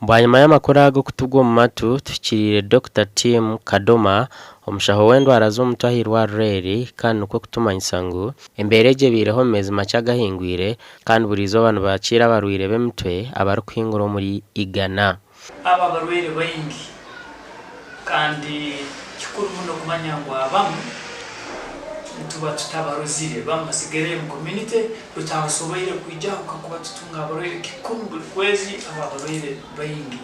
Mbanyuma y'amakuru ago kutugwa mu matu tukirire Dr. Tim Kadoma omushaho w'endwara z'omutahirwa reri kandi uko kutuma insangu embereje bireho mezi macaga hingwire kandi burizo abantu bakira barwire b'emutwe abarukwinguro muri Igana aba barwire bayingi kandi kikuru muno kumanya ngo abamu tuba tutabaruzire bamusigere mu community tutabasoboye kujya kuba tutunga abarwire kikuru kwezi aba barwire bayingi.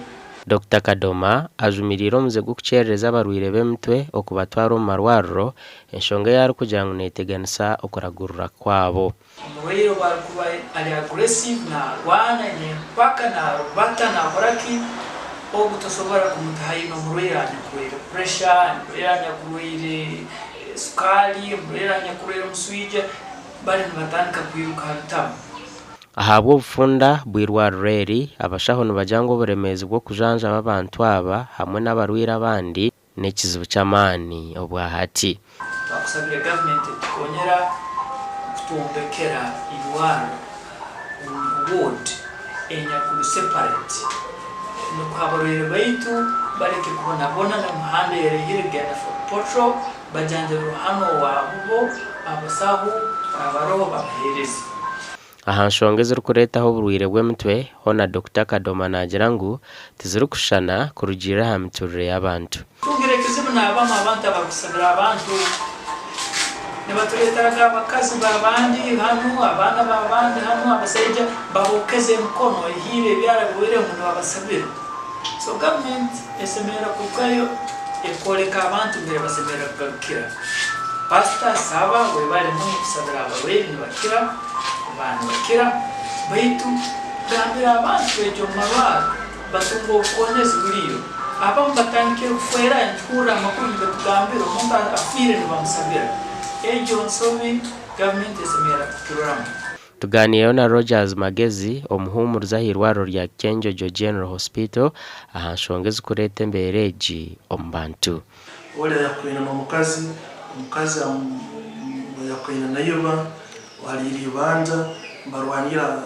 Dr. Kadoma ajumiriro muze gukucereza abarwire b'emutwe okubatwara mu marwarro enshonga yari kugira ngo neteganisa okuragurura kwabo. Umuriro barkuba ali aggressive na wana ne paka na bata na baraki obutosobora kumutahino umuriro anyakurira pressure anyakurira sukali umuriro anyakurira muswija bari nibatandika kwiruka hatamu. Ahabwo bufunda bwirwa reri abashaho nubajango buremezi bwo kujanja abantu aba hamwe n'abarwira abandi nekizibu cy'amani obwahati. Bakusabira government tukonyera kutumbekera iwaro ward enya ku separate no kwabarwira baitu bareke kubona bona na muhanda yerehirigana for patrol bajanje ruhano wabo abasahu abaroho bahereza. Aha nshonge ziri kuretaho burwire bw'emutwe hona Dr. Kadoma nagira ngo tiziri kushana kurugira ha miturire y'abantu. Tugerekezimu n'abama abantu abakusabira abantu nebaturetaga abakazi babandi hano abana babandi hano abasaija bahokeze mkono ihire byarabwire umuntu babasabira. So government esemera kukayo ekoleka abantu mbere basemera kugakira. Pastor saba webale mu kusabira abawe bakira abantu bakira baitu gambira abantu ejo marwaro batungo koneza buriyo aba mbatangike kufera nkura makuru kugambira umuntu afire nibamusabira ejo nsobi government esemera kurama. Tuganiyeho na Rogers Magezi omuhumuruza hirwaro rya Kenjojo General Hospital aha nshongeze kurete mbereji ombantu ole yakwina n'omukazi yakwina nayoba waliri banja barwanira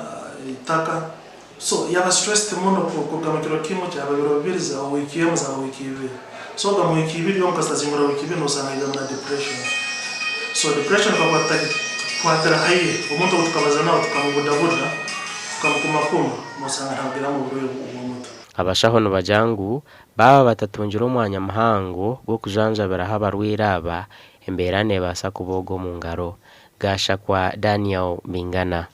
itaka so yaba stressed muno kugamukiro kimo cya babiro biriza wiki yemo za wiki ibiri so ga wiki ibiri yonka stazingura wiki ibiri no sana na depression so depression kwatera haye umuntu tukabaza nawe tukamubudabuda tukamukumakuma musanga ntabwira mu buryo bw'umuntu. Abashaho nubajangu baba batatungira umwanya mahango bwo kujanja baraha barwiraba emberane basa kubogo mu ngaro gasha kwa Daniel Mingana.